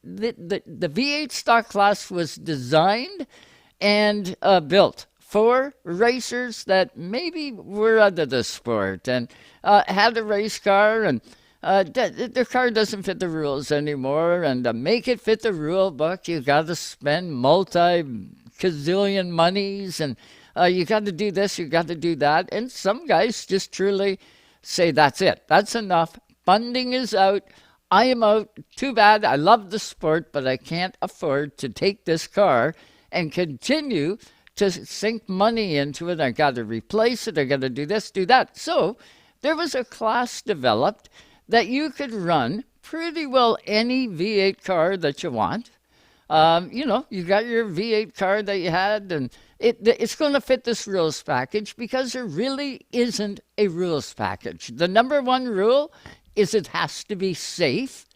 the V8 stock class was designed and built for racers that maybe were out of the sport and had a race car, and their car doesn't fit the rules anymore. And to make it fit the rule book, you got to spend multi gazillion monies, and you got to do this, you got to do that. And some guys just truly say, that's it, that's enough. Funding is out. I am out. Too bad. I love the sport, but I can't afford to take this car and continue to sink money into it. I got to replace it. I got to do this, do that. So there was a class developed that you could run pretty well any V8 car that you want. You got your V8 car that you had, and it's going to fit this rules package because there really isn't a rules package. The number one rule is it has to be safe.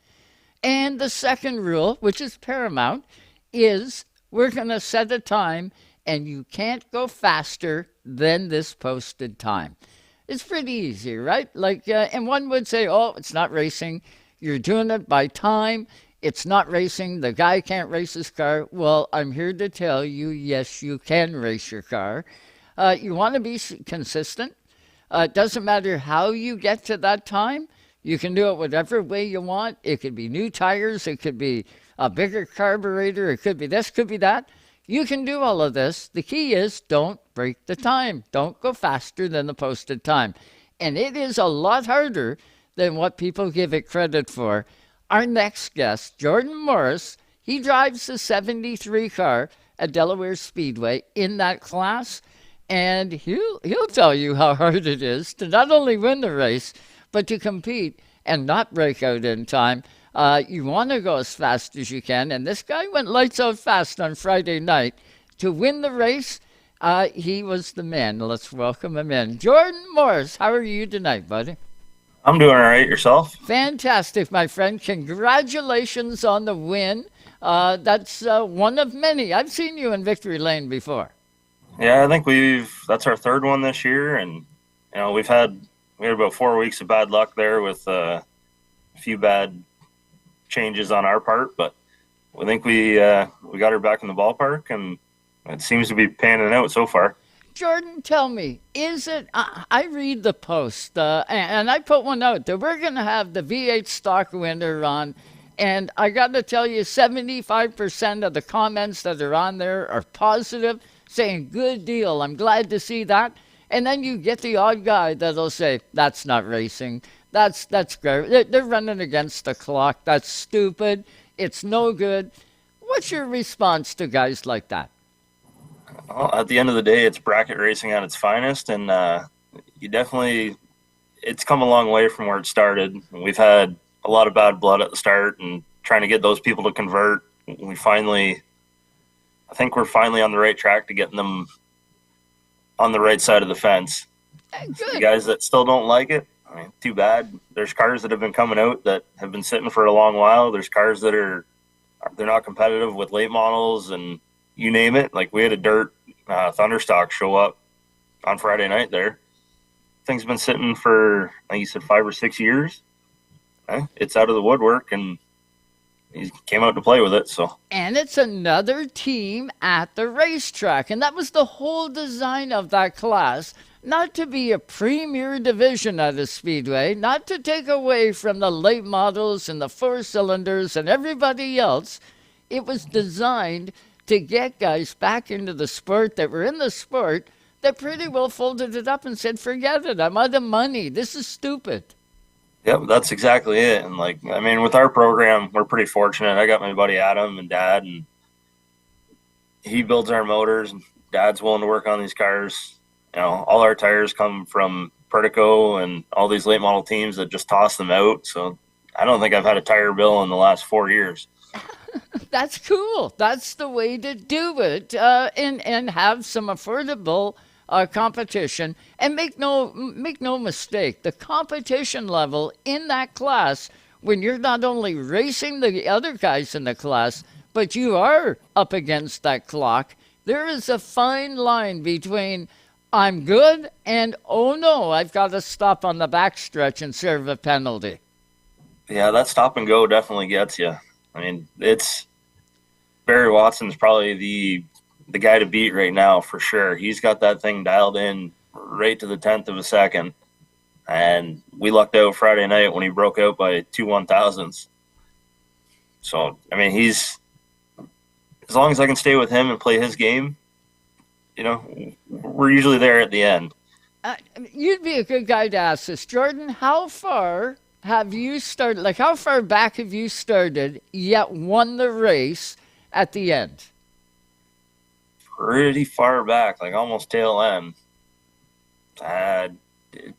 And the second rule, which is paramount, is we're going to set a time and you can't go faster than this posted time. It's pretty easy, right? And one would say, oh, it's not racing. You're doing it by time. It's not racing. The guy can't race his car. Well, I'm here to tell you, yes, you can race your car. You want to be consistent. It doesn't matter how you get to that time. You can do it whatever way you want. It could be new tires. It could be a bigger carburetor. It could be this, could be that. You can do all of this. The key is don't break the time. Don't go faster than the posted time. And it is a lot harder than what people give it credit for. Our next guest, Jordan Morris, he drives the 73 car at Delaware Speedway in that class. And he'll tell you how hard it is to not only win the race, but to compete and not break out in time. You want to go as fast as you can. And this guy went lights out fast on Friday night to win the race. He was the man. Let's welcome him in. Jordan Morris, how are you tonight, buddy? I'm doing all right. Yourself? Fantastic, my friend. Congratulations on the win. That's one of many. I've seen you in Victory Lane before. Yeah, I think that's our third one this year, and we had about 4 weeks of bad luck there with a few bad changes on our part, but I think we got her back in the ballpark, and it seems to be panning out so far. Jordan, tell me, is it? I read the post, and I put one out that we're going to have the V8 stock winner on, and I got to tell you, 75% of the comments that are on there are positive, saying, good deal, I'm glad to see that. And then you get the odd guy that'll say, that's not racing. That's great. They're running against the clock. That's stupid. It's no good. What's your response to guys like that? Well, at the end of the day, it's bracket racing at its finest, and it's come a long way from where it started. We've had a lot of bad blood at the start, and trying to get those people to convert. I think we're finally on the right track to getting them on the right side of the fence. Good. The guys that still don't like it, I mean, too bad. There's cars that have been coming out that have been sitting for a long while. There's cars that they're not competitive with late models, and you name it. Like, we had a dirt Thunderstock show up on Friday night there. Thing's been sitting for, I think you said 5 or 6 years. It's out of the woodwork, and he came out to play with it. And it's another team at the racetrack, and that was the whole design of that class. Not to be a premier division at a speedway, not to take away from the late models and the four cylinders and everybody else. It was designed to get guys back into the sport that were in the sport that pretty well folded it up and said, forget it, I'm out of money. This is stupid. Yep, that's exactly it. And with our program, we're pretty fortunate. I got my buddy Adam and Dad, and he builds our motors. Dad's willing to work on these cars. All our tires come from Pertico and all these late model teams that just toss them out. So I don't think I've had a tire bill in the last 4 years. That's cool. That's the way to do it, and have some affordable competition. And make no mistake, the competition level in that class, when you're not only racing the other guys in the class, but you are up against that clock, there is a fine line between I'm good and, oh no, I've got to stop on the backstretch and serve a penalty. Yeah, that stop and go definitely gets you. I mean, it's Barry Watson's probably the guy to beat right now for sure. He's got that thing dialed in right to the 10th of a second. And we lucked out Friday night when he broke out by 2/1000s. So, I mean, he's, as long as I can stay with him and play his game, we're usually there at the end. You'd be a good guy to ask this. Jordan, how far have you started? Like, how far back have you started yet won the race at the end? Pretty far back, like almost tail end.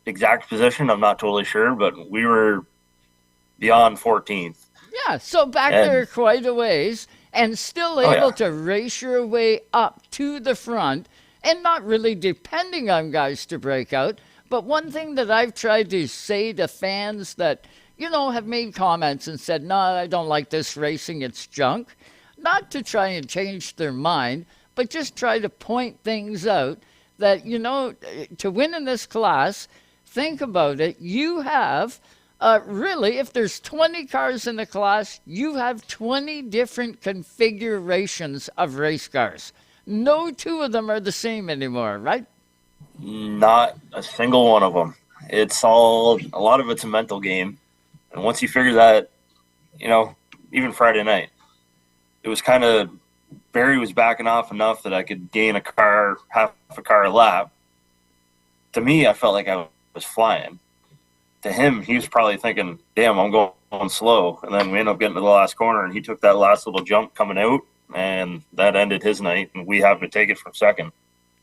Exact position, I'm not totally sure, but we were beyond 14th. Yeah, so back there quite a ways and still able to race your way up to the front and not really depending on guys to break out. But one thing that I've tried to say to fans that, have made comments and said, no, I don't like this racing, it's junk. Not to try and change their mind, but just try to point things out that, to win in this class, think about it. You have, really, if there's 20 cars in the class, you have 20 different configurations of race cars. No two of them are the same anymore, right? Not a single one of them. It's all, a lot of it's a mental game. And once you figure that, even Friday night, it was kind of, Barry was backing off enough that I could gain half a car a lap. To me, I felt like I was flying. To him, he was probably thinking, damn, I'm going slow. And then we ended up getting to the last corner, and he took that last little jump coming out, and that ended his night, and we happened to take it from second.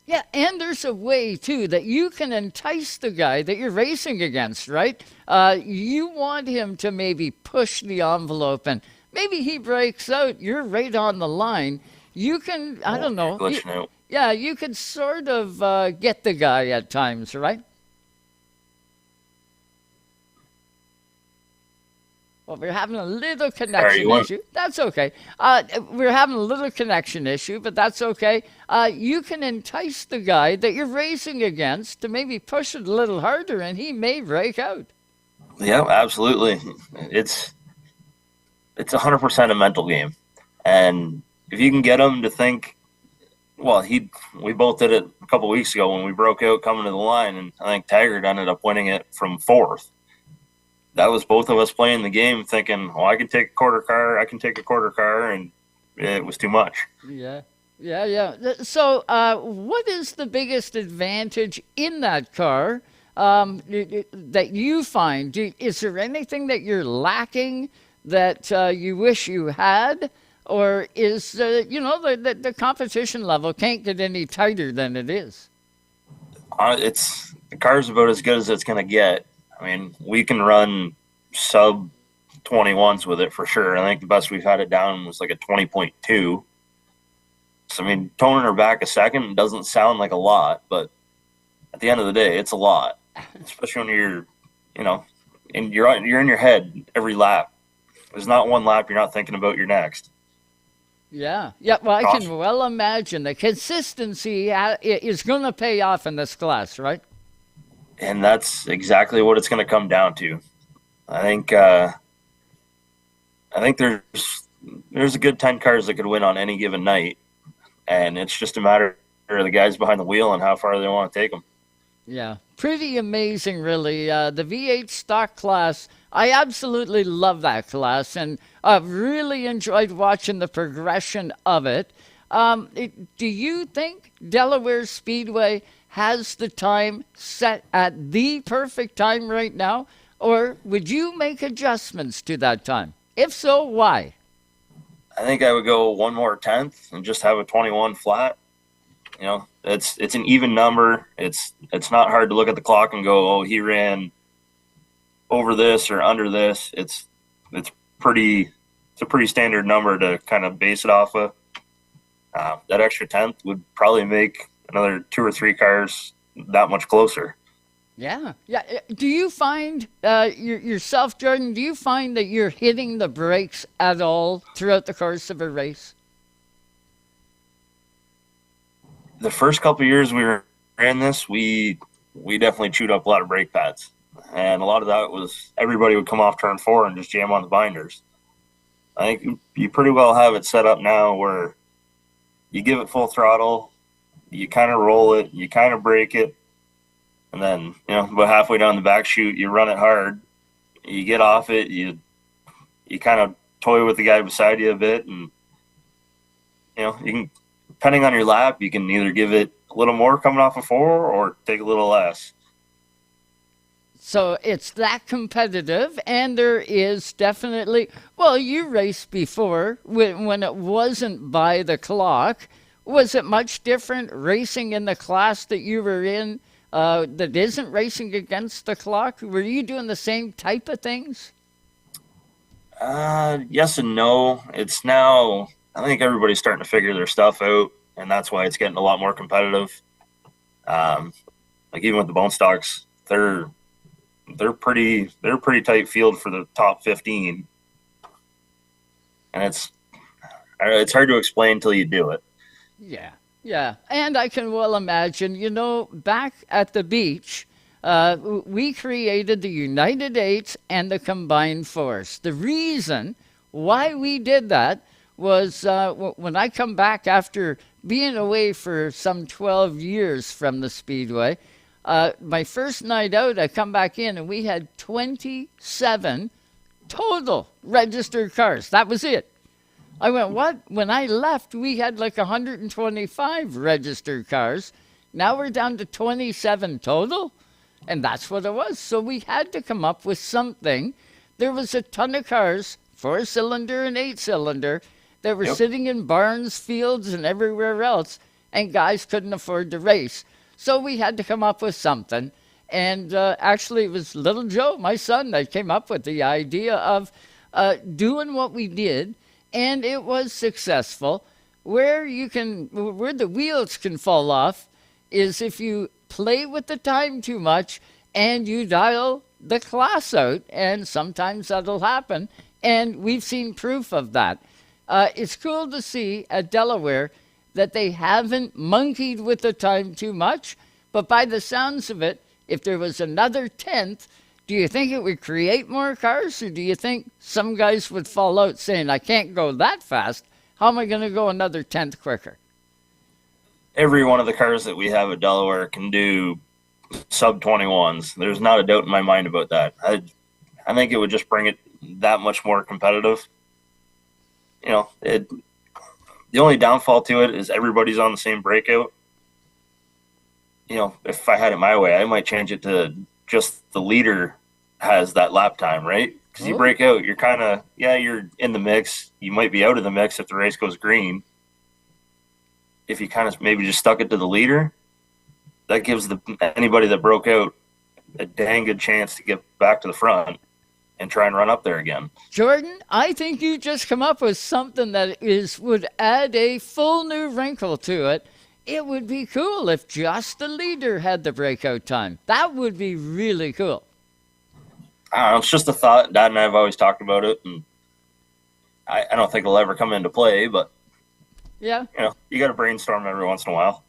Yeah, and there's a way, too, that you can entice the guy that you're racing against, right? You want him to maybe push the envelope, and maybe he breaks out. You're right on the line. You can, I don't know. You can sort of get the guy at times, right? Well, we're having a little connection issue. That's okay. We're having a little connection issue, but that's okay. You can entice the guy that you're racing against to maybe push it a little harder, and he may break out. Yeah, absolutely. It's 100% a mental game. And if you can get him to think, well, we both did it a couple weeks ago when we broke out coming to the line, and I think Taggart ended up winning it from fourth. That was both of us playing the game thinking, oh, I can take a quarter car, and it was too much. Yeah. So what is the biggest advantage in that car that you find? Is there anything that you're lacking that you wish you had? Or is, the competition level can't get any tighter than it is? The car's about as good as it's going to get. I mean, we can run sub 21s with it for sure. I think the best we've had it down was like a 20.2. So, I mean, toning her back a second doesn't sound like a lot, but at the end of the day, it's a lot, especially when you're in your head every lap. There's not one lap you're not thinking about your next. Yeah. Well, I can well imagine the consistency is going to pay off in this class, right? And that's exactly what it's going to come down to. I think there's a good 10 cars that could win on any given night, and it's just a matter of the guys behind the wheel and how far they want to take them. Yeah, pretty amazing, really. The V8 stock class, I absolutely love that class, and I've really enjoyed watching the progression of it. Do you think Delaware Speedway has the time set at the perfect time right now, or would you make adjustments to that time? If so, why? I think I would go one more 10th and just have a 21 flat. It's an even number. It's not hard to look at the clock and go, oh, he ran over this or under this. It's a pretty standard number to kind of base it off of. That extra 10th would probably make another 2 or 3 cars that much closer. Yeah. Do you find yourself, Jordan, do you find that you're hitting the brakes at all throughout the course of a race? The first couple of years we ran this, we definitely chewed up a lot of brake pads. And a lot of that was everybody would come off turn 4 and just jam on the binders. I think you pretty well have it set up now where you give it full throttle, you kind of roll it, you kind of brake it, and then about halfway down the back chute, you run it hard. You get off it, you kind of toy with the guy beside you a bit, and you can, depending on your lap, you can either give it a little more coming off a four or take a little less. So it's that competitive, and there is definitely, well, you raced before when it wasn't by the clock. Was it much different racing in the class that you were in that isn't racing against the clock? Were you doing the same type of things? Yes and no. It's now, I think everybody's starting to figure their stuff out, and that's why it's getting a lot more competitive. Like even with the bone stocks, they're pretty tight field for the top 15, and it's hard to explain until you do it. Yeah, yeah. And I can well imagine, back at the beach, we created the United Eights and the Combined Force. The reason why we did that was when I come back after being away for some 12 years from the Speedway, my first night out, I come back in and we had 27 total registered cars. That was it. I went, what? When I left, we had like 125 registered cars. Now we're down to 27 total. And that's what it was. So we had to come up with something. There was a ton of cars, 4-cylinder and 8-cylinder, that were sitting in barns, fields, and everywhere else. And guys couldn't afford to race. So we had to come up with something. And actually, it was little Joe, my son, that came up with the idea of doing what we did. And it was successful. Where the wheels can fall off is if you play with the time too much and you dial the class out. And sometimes that'll happen. And we've seen proof of that. It's cool to see at Delaware that they haven't monkeyed with the time too much. But by the sounds of it, if there was another 10th, do you think it would create more cars, or do you think some guys would fall out saying, I can't go that fast. How am I going to go another 10th quicker? Every one of the cars that we have at Delaware can do sub 21s. There's not a doubt in my mind about that. I think it would just bring it that much more competitive. The only downfall to it is everybody's on the same breakout. If I had it my way, I might change it to just the leader has that lap time, right? Because you break out, you're kind of, you're in the mix. You might be out of the mix if the race goes green. If you kind of maybe just stuck it to the leader, that gives anybody that broke out a dang good chance to get back to the front and try and run up there again. Jordan, I think you just come up with something that would add a full new wrinkle to it. It would be cool if just the leader had the breakout time. That would be really cool. I don't know, it's just a thought. Dad and I have always talked about it, and I don't think it'll ever come into play, but yeah, you got to brainstorm every once in a while.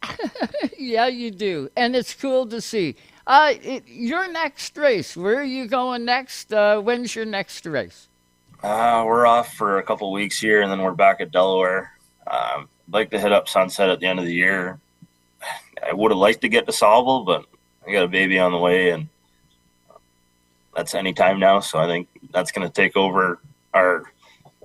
Yeah, you do. And it's cool to see. Your next race, where are you going next? When's your next race? We're off for a couple weeks here, and then we're back at Delaware. I'd like to hit up Sunset at the end of the year. I would have liked to get to Sauble, but I got a baby on the way, and that's any time now. So I think that's going to take over our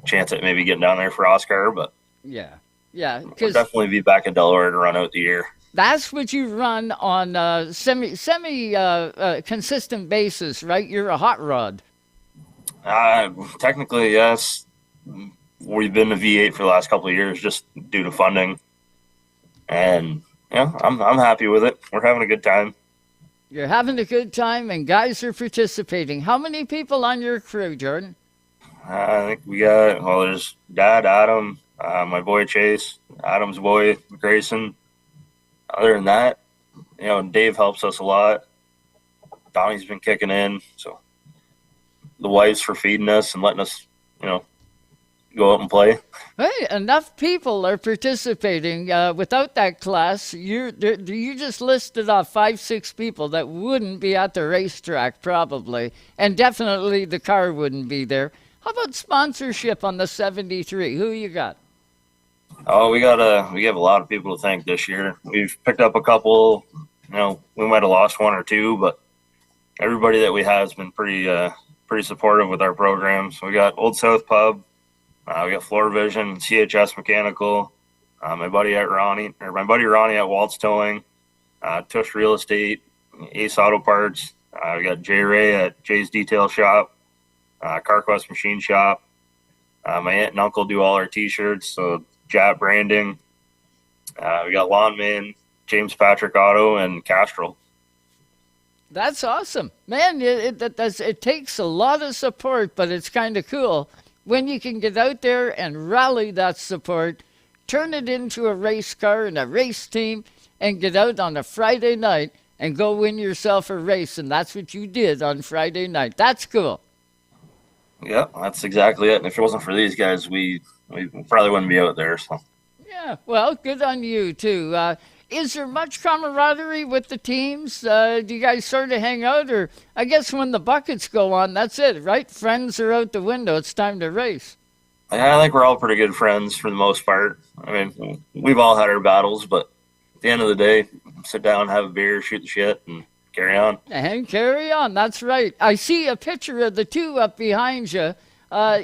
chance at maybe getting down there for Oscar. But yeah, we'll because definitely be back at Delaware to run out the year. that's what you run on semi consistent basis, right? You're a hot rod. Technically, yes. We've been a V8 for the last couple of years just due to funding. And, I'm happy with it. We're having a good time. You're having a good time, and guys are participating. How many people on your crew, Jordan? I think there's Dad, Adam, my boy Chase, Adam's boy Grayson. Other than that, Dave helps us a lot. Donnie's been kicking in. So the wives for feeding us and letting us, go out and play. Hey, enough people are participating. Without that class, you just listed off 5-6 people that wouldn't be at the racetrack probably, and definitely the car wouldn't be there. How about sponsorship on the 73? Who you got? Oh, we have a lot of people to thank this year. We've picked up a couple. We might have lost one or two, but everybody that we have has been pretty supportive with our programs. We got Old South Pub, we got Floor Vision, CHS Mechanical, my buddy Ronnie at Waltz Towing, Tush Real Estate, Ace Auto Parts. We got Jay Ray at Jay's Detail Shop, CarQuest Machine Shop. My aunt and uncle do all our T-shirts, so Jap Branding. We got Lawnman, James Patrick Auto, and Castrol. That's awesome. Man, it takes a lot of support, but it's kind of cool when you can get out there and rally that support, turn it into a race car and a race team, and get out on a Friday night and go win yourself a race. And that's what you did on Friday night. That's cool. Yeah, that's exactly it. And if it wasn't for these guys, we probably wouldn't be out there. So. Yeah, well, good on you, too. Is there much camaraderie with the teams? Do you guys sort of hang out? Or I guess when the buckets go on, that's it, right? Friends are out the window. It's time to race. Yeah, I think we're all pretty good friends for the most part. I mean, we've all had our battles, but at the end of the day, sit down, have a beer, shoot the shit, and carry on. And carry on. That's right. I see a picture of the two up behind you.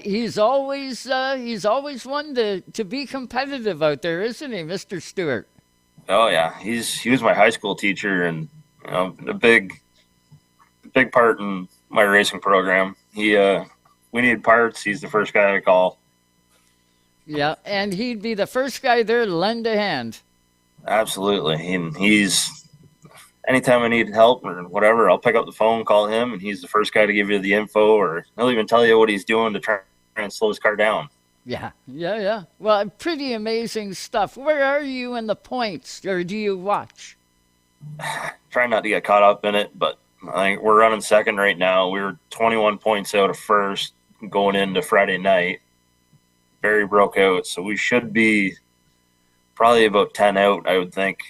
He's always one to be competitive out there, isn't he, Mr. Stewart? Oh yeah, he was my high school teacher, and a big part in my racing program. We needed parts. He's the first guy to call. Yeah, and he'd be the first guy there to lend a hand. Absolutely, and he's anytime I need help or whatever, I'll pick up the phone, call him, and he's the first guy to give you the info, or he'll even tell you what he's doing to try and slow his car down. Yeah. Well, pretty amazing stuff. Where are you in the points, or do you watch? Trying not to get caught up in it, but I think we're running second right now. We were 21 points out of first going into Friday night. Barry broke out, so we should be probably about 10 out, I would think.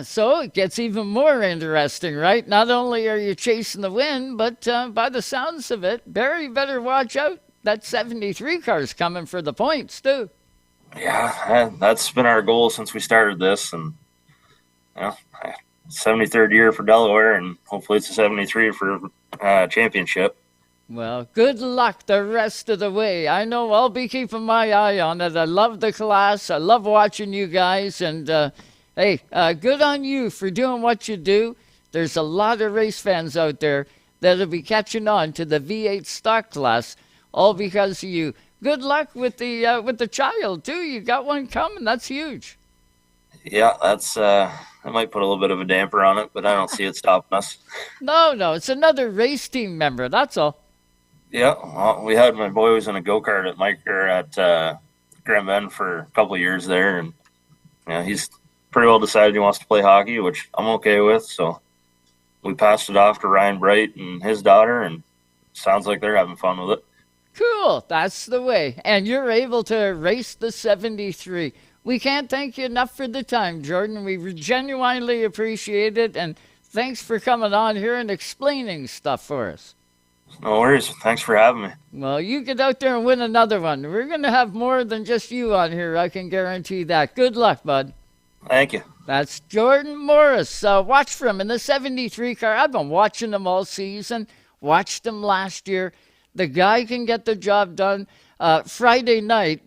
So it gets even more interesting, right? Not only are you chasing the win, but by the sounds of it, Barry better watch out. That 73 car's coming for the points, too. Yeah, that's been our goal since we started this. And, 73rd year for Delaware, and hopefully it's a 73 for championship. Well, good luck the rest of the way. I know I'll be keeping my eye on it. I love the class. I love watching you guys. And, hey, good on you for doing what you do. There's a lot of race fans out there that'll be catching on to the V8 stock class, all because of you. Good luck with the child, too. You got one coming. That's huge. Yeah, that might put a little bit of a damper on it, but I don't see it stopping us. No, it's another race team member. That's all. Yeah, well, we had my boy was in a go-kart at Grand Bend for a couple of years there, and he's pretty well decided he wants to play hockey, which I'm okay with. So we passed it off to Ryan Bright and his daughter, and sounds like they're having fun with it. Cool. That's the way. And you're able to race the 73. We can't thank you enough for the time, Jordan. We genuinely appreciate it. And thanks for coming on here and explaining stuff for us. No worries. Thanks for having me. Well, you get out there and win another one. We're going to have more than just you on here. I can guarantee that. Good luck, bud. Thank you. That's Jordan Morris. Watch for him in the 73 car. I've been watching him all season. Watched him last year. The guy can get the job done. Friday night,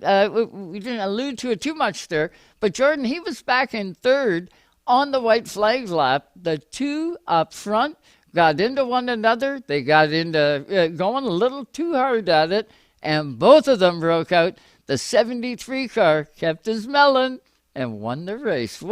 we didn't allude to it too much there, but Jordan, he was back in third on the white flag lap. The two up front got into one another. They got into going a little too hard at it, and both of them broke out. The 73 car kept his melon and won the race.